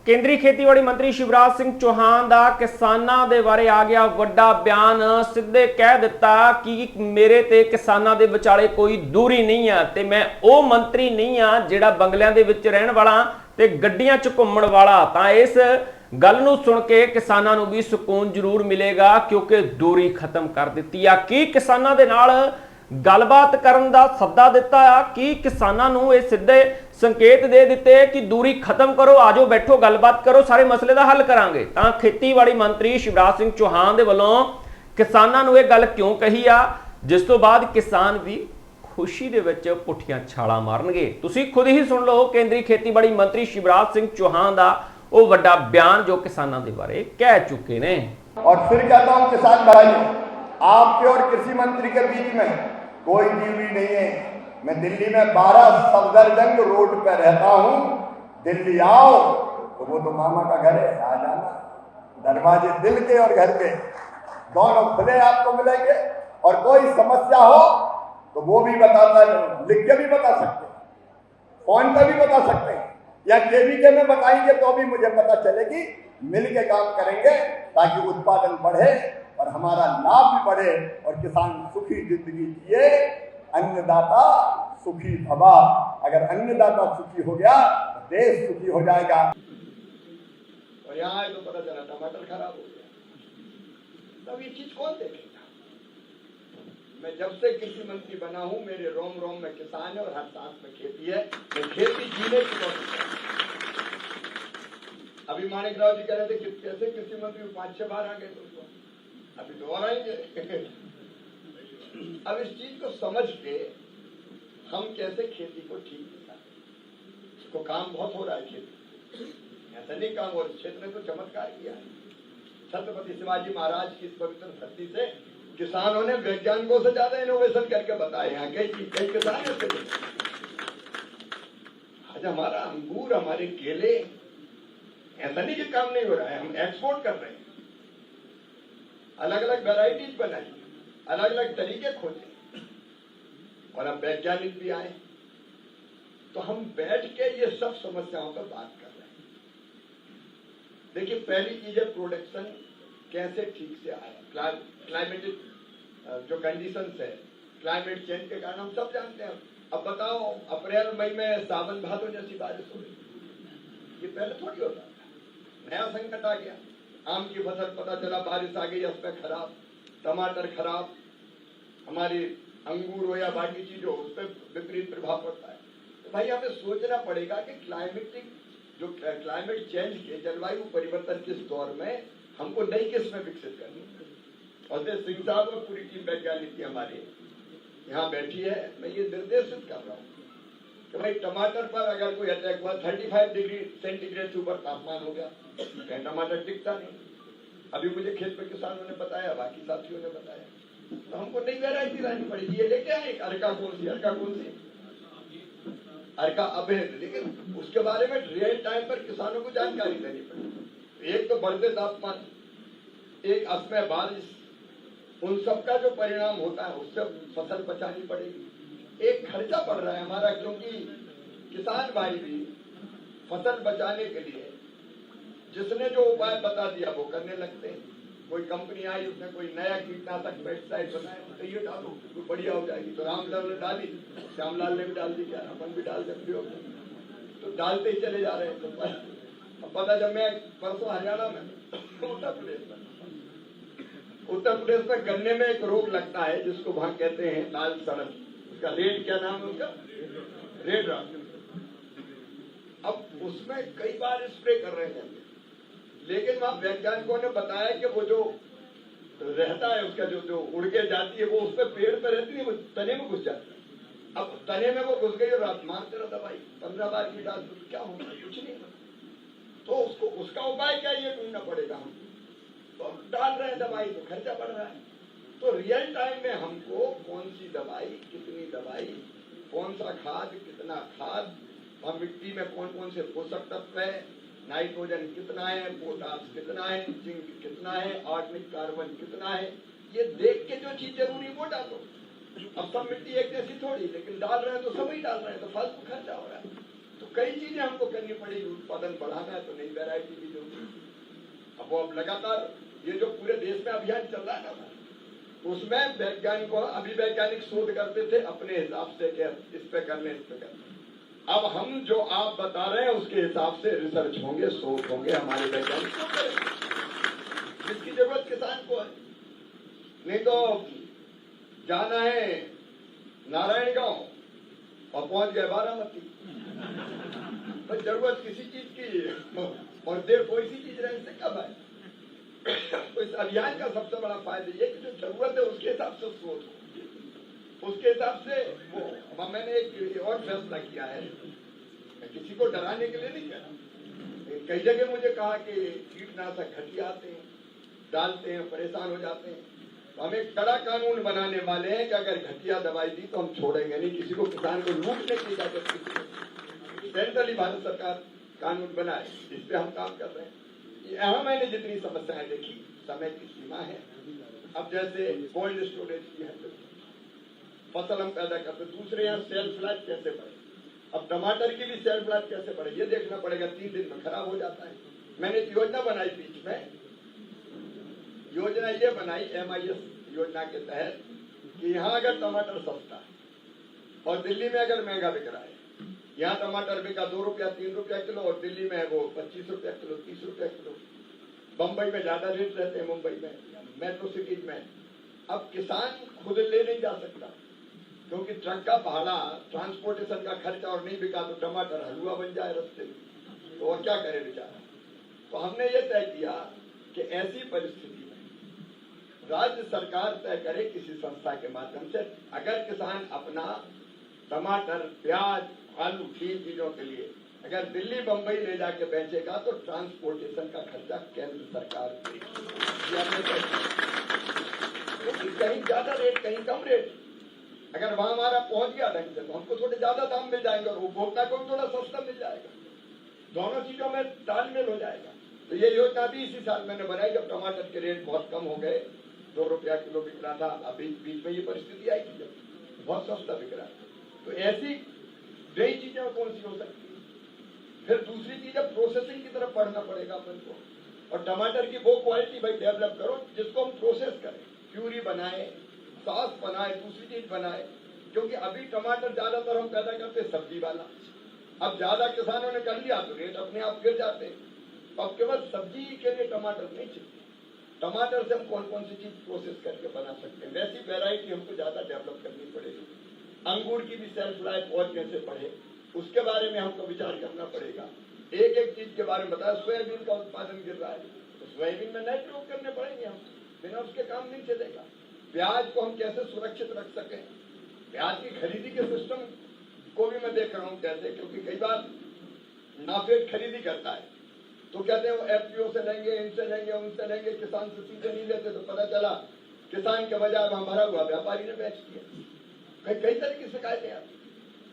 ਕੇਂਦਰੀ ਖੇਤੀਬਾੜੀ ਮੰਤਰੀ ਸ਼ਿਵਰਾਜ ਸਿੰਘ ਚੌਹਾਨ ਦਾ ਕਿਸਾਨਾਂ ਦੇ ਬਾਰੇ ਆ ਗਿਆ ਵੱਡਾ ਬਿਆਨ। ਸਿੱਧੇ ਕਹਿ ਦਿੱਤਾ ਕਿ ਮੇਰੇ ਤੇ ਕਿਸਾਨਾਂ ਦੇ ਵਿਚਾਲੇ ਕੋਈ ਦੂਰੀ ਨਹੀਂ ਆ ਤੇ ਮੈਂ ਉਹ ਮੰਤਰੀ ਨਹੀਂ ਆ ਜਿਹੜਾ ਬੰਗਲਿਆਂ ਦੇ ਵਿੱਚ ਰਹਿਣ ਵਾਲਾ ਤੇ ਗੱਡੀਆਂ 'ਚ ਘੁੰਮਣ ਵਾਲਾ। ਤਾਂ ਇਸ ਗੱਲ ਨੂੰ ਸੁਣ ਕੇ ਕਿਸਾਨਾਂ ਨੂੰ ਵੀ ਸਕੂਨ ਜ਼ਰੂਰ ਮਿਲੇਗਾ ਕਿਉਂਕਿ ਦੂਰੀ ਖਤਮ ਕਰ ਦਿੱਤੀ ਆ। ਕੀ ਕਿਸਾਨਾਂ ਦੇ ਨਾਲ ਗੱਲਬਾਤ ਕਰਨ ਦਾ ਸੱਦਾ ਦਿੱਤਾ ਆ, ਕੀ ਕਿਸਾਨਾਂ ਨੂੰ ਇਹ ਸਿੱਧੇ ਸੰਕੇਤ ਦੇ ਦਿੱਤੇ ਕਿ ਦੂਰੀ ਖਤਮ ਕਰੋ, ਆਜੋ ਬੈਠੋ ਗੱਲਬਾਤ ਕਰੋ, ਸਾਰੇ ਮਸਲੇ ਦਾ ਹੱਲ ਕਰਾਂਗੇ। ਤਾਂ ਖੇਤੀਬਾੜੀ ਮੰਤਰੀ ਸ਼ਿਵਰਾਜ ਸਿੰਘ ਚੌਹਾਨ ਦੇ ਵੱਲੋਂ ਕਿਸਾਨਾਂ ਨੂੰ ਇਹ ਗੱਲ ਕਿਉਂ ਕਹੀ ਆ, ਜਿਸ ਤੋਂ ਬਾਅਦ ਕਿਸਾਨ ਵੀ ਖੁਸ਼ੀ ਦੇ ਵਿੱਚ ਪੁੱਠੀਆਂ ਛਾਲਾਂ ਮਾਰਨਗੇ। ਤੁਸੀਂ ਖੁਦ ਹੀ ਸੁਣ ਲਓ ਕੇਂਦਰੀ ਖੇਤੀਬਾੜੀ ਮੰਤਰੀ शिवराज सिंह चौहान ਦਾ ਉਹ ਵੱਡਾ ਬਿਆਨ ਜੋ ਕਿਸਾਨਾਂ ਦੇ ਬਾਰੇ ਕਹਿ ਚੁੱਕੇ ਨੇ। और फिर कहता हूं किसान भाइयों, आपके और कृषि मंत्री के बीच में कोई दूरी नहीं है। मैं दिल्ली में 12 सफदरजंग रोड पे रहता हूं। दिल्ली आओ तो वो तो मामा का घर है, आ जाना। दरवाजे दिल के और घर के दोनों खुले आपको मिलेंगे। और कोई समस्या हो तो वो भी बताता है, लिख के भी बता सकते हैं, फोन पे भी बता सकते हैं, या केवीके में बताएंगे तो भी मुझे पता चलेगी। मिल के काम करेंगे ताकि उत्पादन बढ़े और हमारा लाभ भी बढ़े और किसान सुखी जिंदगी जिए। अन्नदाता सुखी भवा। अगर अन्नदाता सुखी हो गया तो देश सुखी हो जाएगा। और यहाँ तो पता चला टमाटर खराब हो गया, तब ये चीज कौन देखेगा? मैं जब से कृषि मंत्री बना हूं मेरे रोम रोम में किसान है और हर सांस में खेती है। मैं खेती जीने की कोशिश कर रहा हूं। अभी माणिक राव जी कह रहे थे कि कैसे कृषि मंत्री 5-6 बार आ गए तुमको, अभी तो और आएंगे। अब इस चीज को समझ के हम कैसे खेती को ठीक कर, इसको काम बहुत हो रहा है खेती, ऐसा नहीं काम हो, इस क्षेत्र ने तो चमत्कार किया है। छत्रपति शिवाजी महाराज की इस पवित्र धरती से किसानों ने वैज्ञानिकों से ज्यादा इनोवेशन करके बताए। यहाँ कई किसान ऐसे आज हमारा अंगूर, हमारे केले, ऐसा नहीं कि काम नहीं हो रहा है, हम एक्सपोर्ट कर रहे हैं। अलग अलग वैरायटीज बनाई, अलग अलग तरीके खोजे और अब वैज्ञानिक भी आए तो हम बैठ के ये सब समस्याओं पर बात कर रहे हैं। देखिए पहली चीज है प्रोडक्शन कैसे ठीक से आया। क्लाइमेटिक जो कंडीशंस है, क्लाइमेट चेंज के कारण हम सब जानते हैं। अब बताओ अप्रैल मई में सावन भादो जैसी बारिश हो रही, ये पहले थोड़ी होता था। नया संकट आ गया। आम की फसल पता चला बारिश आ गई, उसमें खराब, टमाटर खराब, हमारी अंगूर हो या बाकी चीज हो उस पर विपरीत प्रभाव पड़ता है। तो भाई हमें सोचना पड़ेगा कि क्लाइमेट चेंज के जलवायु परिवर्तन किस दौर में हमको नई किस्में विकसित करनी है। और सिंह साहब और पूरी टीम वैज्ञानिक की हमारी यहाँ बैठी है, मैं ये निर्देशित कर रहा हूँ कि भाई टमाटर पर अगर कोई अटैक हुआ 35 डिग्री सेंटीग्रेड से ऊपर तापमान हो गया, कहीं टमाटर टिकता नहीं। अभी मुझे खेत में किसानों ने बताया, बाकी साथियों ने बताया, तो हमको नई वैरायटी लानी पड़ेगी। ये लेके आए अर्का कौन सी अर्का अभेद, लेकिन उसके बारे में रियल टाइम पर किसानों को जानकारी देनी पड़ेगी। एक तो बढ़ते तापमान, एक असमय बारिश, उन सब का जो परिणाम होता है उससे फसल बचानी पड़ेगी। एक खर्चा पड़ रहा है हमारा, क्योंकि किसान भाई भी फसल बचाने के लिए जिसने जो उपाय बता दिया वो करने लगते हैं। कोई कंपनी आई, उसने कोई नया कीटनाशक पेस्टिसाइड बनाया तो ये डालो तो बढ़िया हो जाएगी, तो रामलाल ने डाली, श्यामलाल ने भी डाल दी, क्या अपन भी डाल सकते हो, तो डालते ही चले जा रहे हैं। तो पता जब मैं परसों हरियाणा में उत्तर प्रदेश में गन्ने में एक रोग लगता है जिसको वहां कहते हैं लाल सड़क, उसका रेड, क्या नाम है उसका, रेड रॉट। अब उसमें कई बार स्प्रे कर रहे हैं, लेकिन वहां वैज्ञानिकों ने बताया कि वो जो रहता है उसका जो उड़ के जाती है वो उस पर पेड़ पे रहती है, वो तने में घुस जाती है। अब तने में वो घुस गई और आप मारते रहो दवाई 15 बार की डाल तो क्या होगा, कुछ नहीं। तो उसको उसका उपाय क्या ये ढूंढना पड़ेगा। हम तो डाल रहे हैं दवाई तो खर्चा बढ़ रहा है। तो रियल टाइम में हमको कौन सी दवाई, कितनी दवाई, कौन सा खाद, कितना खाद, और मिट्टी में कौन कौन से पोषक तत्व है, नाइट्रोजन कितना है, पोटास कितना है, जिंक कितना है, ऑर्गेनिक कार्बन कितना है, ये देख के जो चीज जरूरी वो डालो। अब सब मिट्टी एक जैसी थोड़ी, लेकिन डाल रहे हैं तो सभी डाल रहे हैं, तो फालतू खर्चा हो रहा है। तो कई चीजें हमको करनी पड़ेगी। उत्पादन बढ़ाना है तो नई वैरायटी वो अब लगातार ये जो पूरे देश में अभियान चल रहा है ना, उसमें वैज्ञानिकों अभी वैज्ञानिक शोध करते थे अपने हिसाब से कि इस पे करने इस पे करने। अब हम जो आप बता रहे हैं उसके हिसाब से रिसर्च होंगे, शोध होंगे, हमारे वैज्ञानिक शोध करेंगे। जिसकी जरूरत किसान को है। नहीं तो जाना है नारायण गांव और पहुंच गए बारामती। पर जरूरत किसी चीज की और देर कोई सी चीज रहने से कब है। तो इस अभियान का सबसे बड़ा फायदा ये कि जो जरूरत है उसके हिसाब से शोध हो, उसके हिसाब से वो। मैंने एक और फैसला किया है, मैं किसी को डराने के लिए नहीं कह रहा। कई जगह मुझे कहा कि कीटनाशक घटिया आते हैं, डालते हैं, परेशान हो जाते हैं। तो हम एक कड़ा कानून बनाने वाले हैं कि अगर घटिया दवाई दी तो हम छोड़ेंगे नहीं किसी को, किसान को लूटने की इजाजत नहीं। सेंट्रली भारत सरकार कानून बनाए, इस पे हम काम कर रहे हैं। यहाँ मैंने जितनी समस्याएं देखी, समय की सीमा है। अब जैसे कोल्ड स्टोरेज की है, फसल हम पैदा करते, दूसरे यहाँ सेल्फ लाइफ कैसे बढ़े। अब टमाटर की भी सेल्फ लाइफ कैसे बढ़े ये देखना पड़ेगा। 3 दिन में खराब हो जाता है। मैंने एक योजना बनाई बीच में, योजना ये बनाई MIS योजना के तहत कि यहाँ अगर टमाटर सस्ता है और दिल्ली में अगर महंगा बिक रहा है, यहाँ टमाटर बिका 2 रुपया 3 रुपया किलो और दिल्ली में है वो 25 रुपया किलो 30 रुपया किलो। बम्बई में ज्यादा रेट रहते हैं, मुंबई में, मेट्रो सिटीज में। अब किसान खुद ले नहीं जा सकता क्योंकि ट्रक का भाड़ा, ट्रांसपोर्टेशन का खर्चा और नहीं बिका तो टमाटर हलवा बन जाए रास्ते में, तो और क्या करे बेचारा। तो हमने ये तय किया कि ऐसी परिस्थिति में राज्य सरकार तय करे किसी संस्था के माध्यम से, अगर किसान अपना टमाटर, प्याज, आलू, 3 चीजों के लिए अगर दिल्ली बंबई ले जाके बेचेगा तो ट्रांसपोर्टेशन का खर्चा केंद्र सरकार देगी। कहीं ज्यादा रेट कहीं कम रेट, अगर वहां हमारा पहुंच गया ढंग से तो हमको थोड़े ज्यादा दाम मिल जाएंगे और उपभोक्ता को भी थोड़ा सस्ता मिल जाएगा। दोनों चीजों में तालमेल हो जाएगा। तो ये योजना भी इसी साल मैंने बनाई जब टमाटर के रेट बहुत कम हो गए, 2 रुपया किलो बिक रहा था। अभी बीच में ये परिस्थिति आई थी जब बहुत सस्ता बिक रहा था। तो ऐसी नई चीजें कौन सी हो सकती है। फिर दूसरी चीज है प्रोसेसिंग की तरफ बढ़ना पड़ेगा अपन को, और टमाटर की वो क्वालिटी भाई डेवलप करो जिसको हम प्रोसेस करें, प्यूरी बनाए, सॉस बनाए, दूसरी चीज बनाए। क्योंकि अभी टमाटर ज्यादातर हम पैदा करते सब्जी वाला, अब ज्यादा किसानों ने कर लिया तो रेट अपने आप गिर जाते हैं। तो अब केवल सब्जी के लिए टमाटर नहीं चाहिए, टमाटर से हम कौन कौन सी चीज प्रोसेस करके बना सकते हैं, वैसी वेराइटी हमको ज्यादा डेवलप करनी पड़ेगी। अंगूर की भी सेल्फ लाइफ और कैसे बढ़े उसके बारे में हमको विचार करना पड़ेगा। एक एक चीज के बारे में बताया। सोयाबीन का उत्पादन गिर रहा है तो सोयाबीन में नए प्रयोग करने पड़ेंगे हम, बिना उसके काम नहीं चलेगा। प्याज को हम कैसे सुरक्षित रख सकें, प्याज की खरीदी के सिस्टम को भी मैं देख रहा हूँ कैसे, क्योंकि कई बार नाफेड खरीदी करता है तो कहते हैं वो FPO से लेंगे, इनसे लेंगे, उनसे लेंगे, किसान से सीधे नहीं लेते। तो पता चला किसान के बजाय वहां भरा हुआ व्यापारी ने बेच दिया। कई तरह की शिकायतें आती।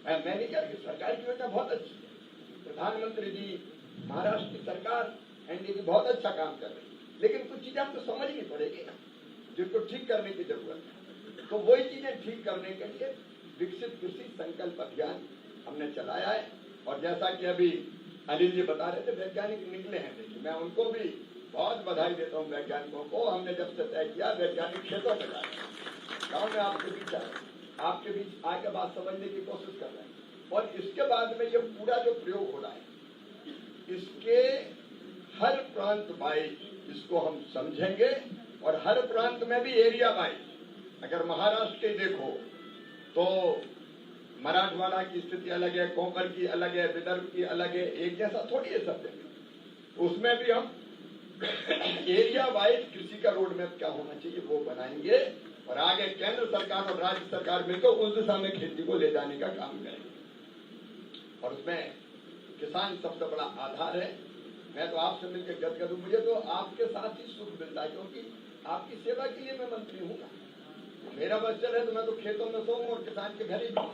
मैं नहीं कह रही, सरकार की योजना बहुत अच्छी है, प्रधानमंत्री जी, महाराष्ट्र की सरकार, NDA की बहुत अच्छा काम कर रही है, लेकिन कुछ चीजें हमको समझनी पड़ेगी ना जिनको ठीक करने की जरूरत है। तो वही चीजें ठीक करने के लिए विकसित कृषि संकल्प अभियान हमने चलाया है। और जैसा कि अभी अनिल जी बता रहे थे, वैज्ञानिक निकले हैं, देखिए मैं उनको भी बहुत बधाई देता हूँ वैज्ञानिकों को। हमने जब से तय किया वैज्ञानिक खेतों में जाए, गाँव में आपके बीच आए, आपके बीच आके बात समझने की कोशिश कर रहे हैं। और इसके बाद में ये पूरा जो प्रयोग हो रहा है इसके हर प्रांत वाइज इसको हम समझेंगे, और हर प्रांत में भी एरिया वाइज। अगर महाराष्ट्र के देखो तो मराठवाड़ा की स्थिति अलग है, कोंकण की अलग है, विदर्भ की अलग है, एक जैसा थोड़ी है सब जगह। उसमें भी हम एरिया वाइज कृषि का रोड मैप क्या होना चाहिए वो बनाएंगे, और आगे केंद्र सरकार और राज्य सरकार मिलकर उस दिशा में खेती को ले जाने का काम करेंगे। और उसमें किसान सबसे बड़ा आधार है। मैं तो आपसे मिलकर गदगद हूं, मुझे तो आपके साथ ही सुख मिलता है, क्योंकि आपकी सेवा के लिए मैं मंत्री हूँ ना। मेरा बस चले तो मैं तो खेतों में सोऊं और किसान के घर ही जाऊं,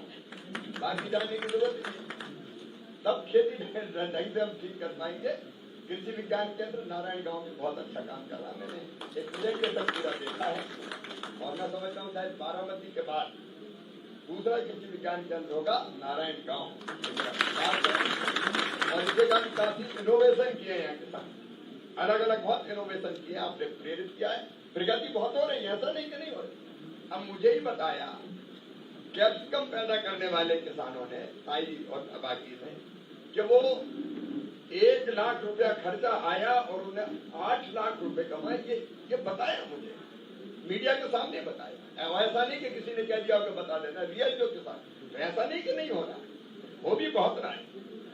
बाकी जाने की जरूरत नहीं। तब खेती ढंग से हम ठीक कर पाएंगे। कृषि विज्ञान केंद्र नारायण गांव में बहुत अच्छा काम कर रहा है। मैंने एक प्रोजेक्ट के तक पूरा देखा है, और मैं समझता हूँ शायद बारामती के बाद दूसरा कृषि विज्ञान केंद्र होगा नारायण गांव। और इसके काफी इनोवेशन किए हैं किसान, अलग अलग बहुत इनोवेशन किए, आपने प्रेरित किया है, प्रगति बहुत हो रही है, ऐसा नहीं कि नहीं हो रही। अब मुझे ही बताया कैप्सिकम पैदा करने वाले किसानों ने, ताई और बाकी ने, कि वो 1 लाख रुपया खर्चा आया और उन्हें 8 लाख रुपए कमाए। ये बताया मुझे, मीडिया के सामने बताया। ऐसा नहीं कि किसी ने कह दिया कि बता देना, रियल जो किसान, तो ऐसा नहीं कि नहीं हो रहा, वो भी बहुत रहा है,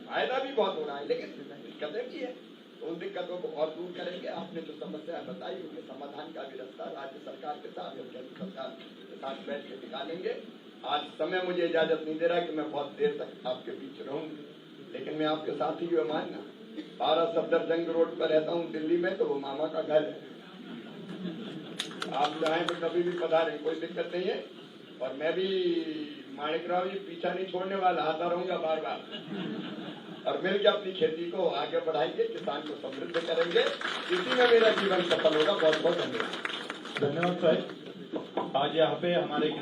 फायदा भी बहुत हो रहा है, लेकिन दिक्कतें भी है। तो उन दिक्कतों को और दूर करेंगे। आपने जो समस्या बताई उनके समाधान का भी रास्ता राज्य सरकार के साथ और केंद्र सरकार के साथ बैठ के निकालेंगे। आज समय मुझे इजाजत नहीं दे रहा कि मैं बहुत देर तक आपके बीच रहूंगी, लेकिन मैं आपके साथ ही हुए मानना 12 सफदरजंग रोड पर रहता हूँ दिल्ली में, तो वो मामा का घर है। आप चाहें तो कभी भी पधारें, कोई दिक्कत नहीं है। और मैं भी माणिकराव जी पीछा नहीं छोड़ने वाला, आता रहूंगा बार बार, और मिलकर अपनी खेती को आगे बढ़ाएंगे, किसान को समृद्ध करेंगे। इसी में मेरा जीवन सफल होगा। बहुत बहुत धन्यवाद। धन्यवाद साहब। आज यहाँ पे हमारे